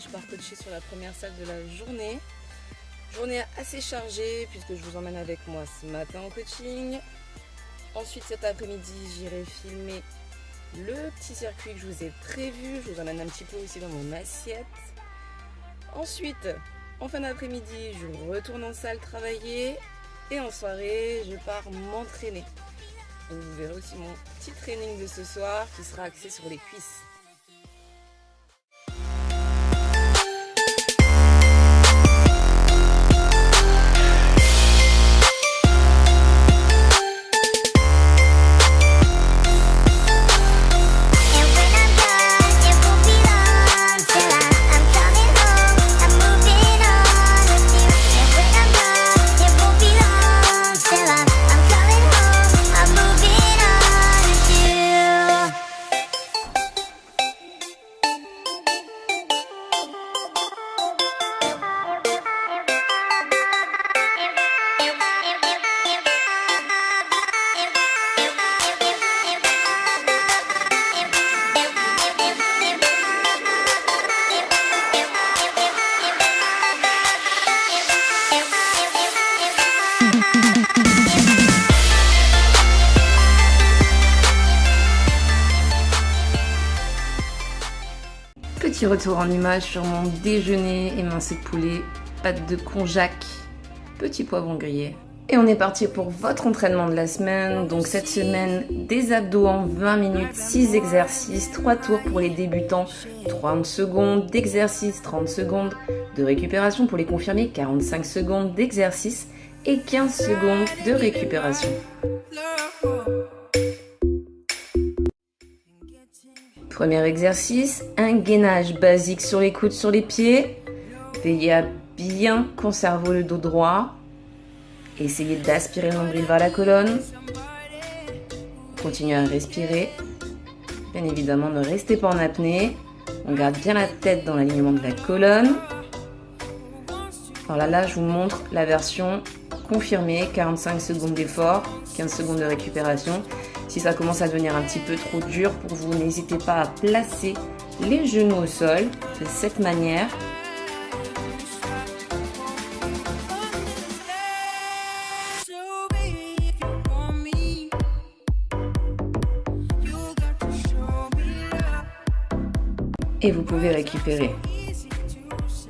je pars coacher sur la première salle de la journée. Journée assez chargée puisque je vous emmène avec moi ce matin en coaching. Ensuite cet après-midi j'irai filmer le petit circuit que je vous ai prévu. Je vous emmène un petit peu aussi dans mon assiette. Ensuite en fin d'après-midi je retourne en salle travailler. Et en soirée je pars m'entraîner. Vous verrez aussi mon petit training de ce soir qui sera axé sur les cuisses. Petit retour en image sur mon déjeuner, émincé de poulet, pâte de konjac, petit poivron grillé. Et on est parti pour votre entraînement de la semaine. Donc cette semaine, des abdos en 20 minutes, 6 exercices, 3 tours pour les débutants, 30 secondes d'exercice, 30 secondes de récupération pour les confirmés, 45 secondes d'exercice et 15 secondes de récupération. Premier exercice, un gainage basique sur les coudes, sur les pieds. Veillez à bien conserver le dos droit. Essayez d'aspirer le nombril vers la colonne. Continuez à respirer. Bien évidemment, ne restez pas en apnée. On garde bien la tête dans l'alignement de la colonne. Alors là, je vous montre la version confirmée. 45 secondes d'effort, 15 secondes de récupération. Si ça commence à devenir un petit peu trop dur pour vous, n'hésitez pas à placer les genoux au sol de cette manière. Et vous pouvez récupérer.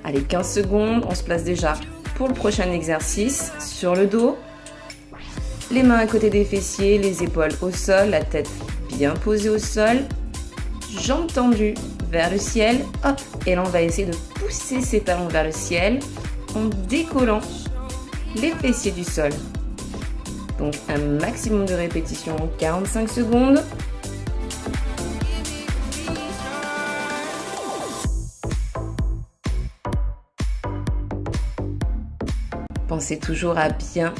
Allez, 15 secondes, on se place déjà pour le prochain exercice sur le dos. Les mains à côté des fessiers, les épaules au sol, la tête bien posée au sol, jambes tendues vers le ciel. Hop, et là on va essayer de pousser ses talons vers le ciel en décollant les fessiers du sol. Donc un maximum de répétitions, 45 secondes. Pensez toujours à bien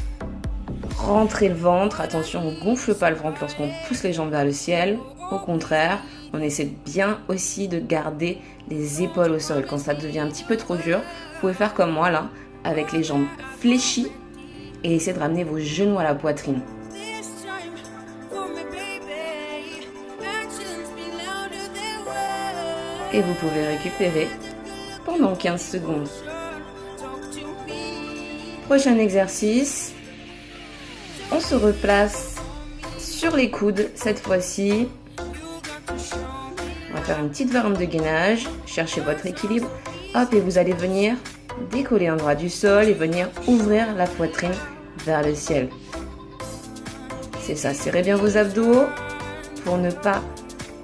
rentrer le ventre. Attention, on ne gonfle pas le ventre lorsqu'on pousse les jambes vers le ciel. Au contraire, on essaie bien aussi de garder les épaules au sol. Quand ça devient un petit peu trop dur, vous pouvez faire comme moi là, avec les jambes fléchies et essayer de ramener vos genoux à la poitrine. Et vous pouvez récupérer pendant 15 secondes. Prochain exercice, on se replace sur les coudes cette fois-ci. On va faire une petite variante de gainage. Cherchez votre équilibre. Hop, et vous allez venir décoller un bras du sol et venir ouvrir la poitrine vers le ciel. C'est ça, serrez bien vos abdos pour ne pas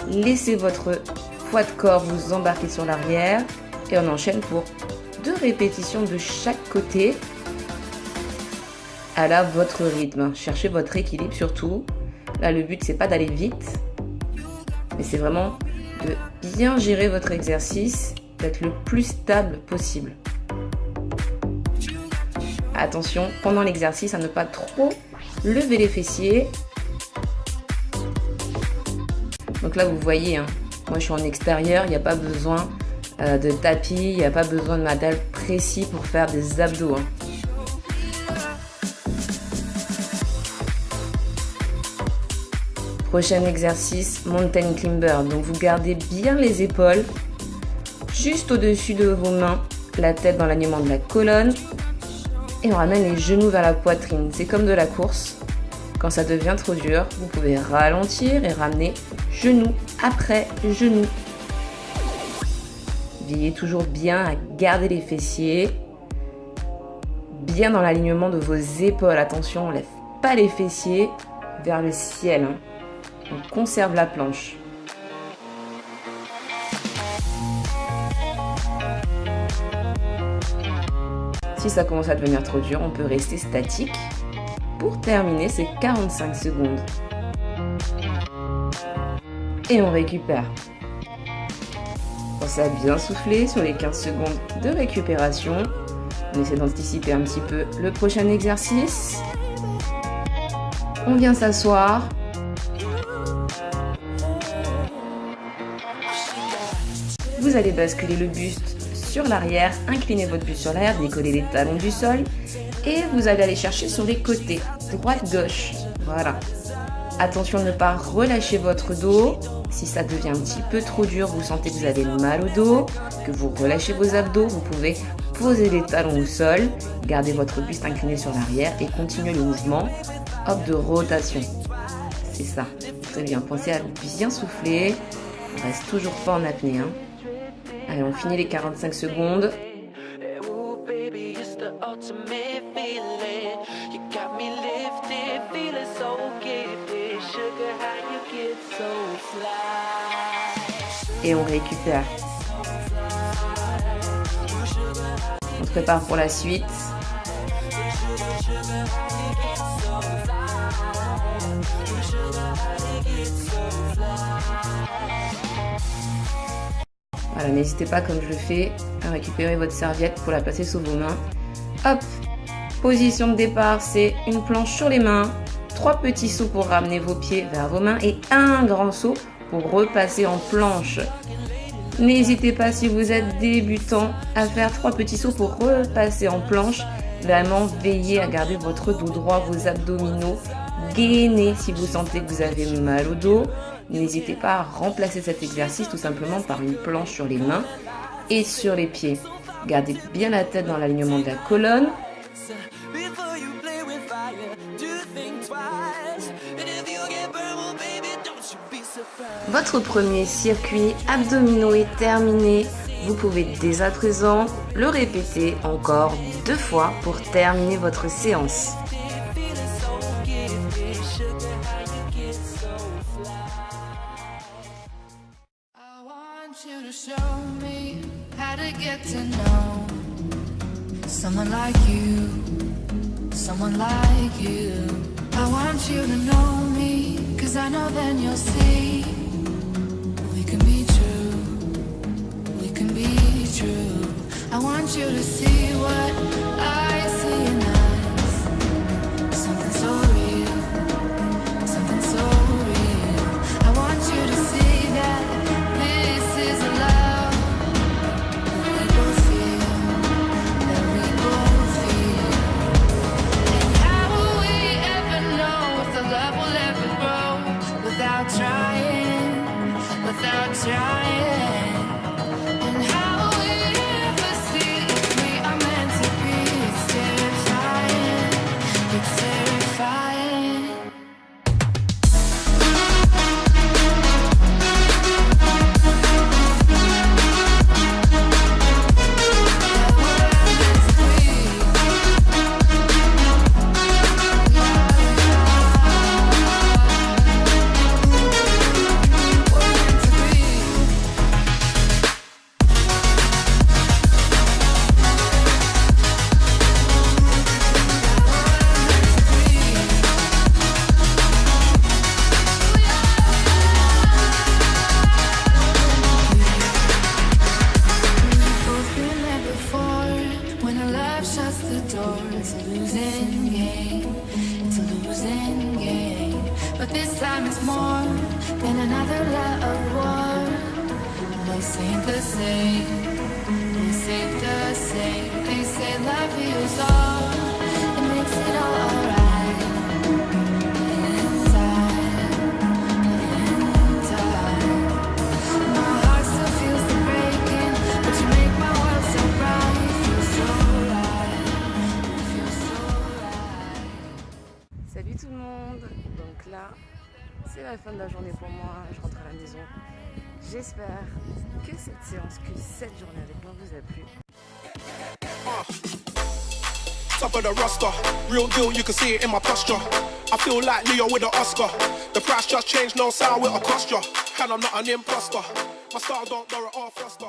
laisser votre poids de corps vous embarquer sur l'arrière. Et on enchaîne pour 2 répétitions de chaque côté. À la votre rythme. Cherchez votre équilibre surtout. Là, le but, c'est pas d'aller vite, mais c'est vraiment de bien gérer votre exercice, d'être le plus stable possible. Attention, pendant l'exercice, à ne pas trop lever les fessiers. Donc là, vous voyez, hein, moi, je suis en extérieur, il n'y a pas besoin de tapis, il n'y a pas besoin de matériel précis pour faire des abdos. Hein. Prochain exercice, Mountain Climber. Donc vous gardez bien les épaules, juste au-dessus de vos mains, la tête dans l'alignement de la colonne. Et on ramène les genoux vers la poitrine. C'est comme de la course. Quand ça devient trop dur, vous pouvez ralentir et ramener genou après genou. Veillez toujours bien à garder les fessiers bien dans l'alignement de vos épaules. Attention, on ne lève pas les fessiers vers le ciel. On conserve la planche. Si ça commence à devenir trop dur, on peut rester statique pour terminer ces 45 secondes. Et on récupère. Pensez à bien souffler sur les 15 secondes de récupération. On essaie d'anticiper un petit peu le prochain exercice. On vient s'asseoir. Vous allez basculer le buste sur l'arrière, inclinez votre buste sur l'arrière, décollez les talons du sol et vous allez aller chercher sur les côtés, droite-gauche. Voilà. Attention de ne pas relâcher votre dos. Si ça devient un petit peu trop dur, vous sentez que vous avez mal au dos, que vous relâchez vos abdos, vous pouvez poser les talons au sol, gardez votre buste incliné sur l'arrière et continuez le mouvement de rotation. C'est ça. Très bien. Pensez à bien souffler. On reste toujours pas en apnée. Allez, on finit les 45 secondes. Et on récupère. On se prépare pour la suite. Voilà, n'hésitez pas, comme je le fais, à récupérer votre serviette pour la placer sous vos mains. Hop, position de départ, c'est une planche sur les mains, 3 petits sauts pour ramener vos pieds vers vos mains et un grand saut pour repasser en planche. N'hésitez pas, si vous êtes débutant, à faire 3 petits sauts pour repasser en planche. Vraiment, veillez à garder votre dos droit, vos abdominaux gainés si vous sentez que vous avez mal au dos. N'hésitez pas à remplacer cet exercice tout simplement par une planche sur les mains et sur les pieds. Gardez bien la tête dans l'alignement de la colonne. Votre premier circuit abdominaux est terminé. Vous pouvez dès à présent le répéter encore 2 fois pour terminer votre séance. Someone like you. I want you to know me, 'cause I know then you'll see we can be true. I want you to see what I see in us. Something so real, something so real. I want you to see that this is a love that we both feel, that we both feel. And how will we ever know if the love will ever grow without trying, without trying? C'est la fin de la journée pour moi, je rentre à la maison. J'espère que cette séance, que cette journée avec moi vous a plu. Top of the roster, real deal, you can see it in my posture. I feel like Leo with an Oscar. The price just changed, no sound with a cost ya. And I'm not an imposter. My style don't borrow or foster.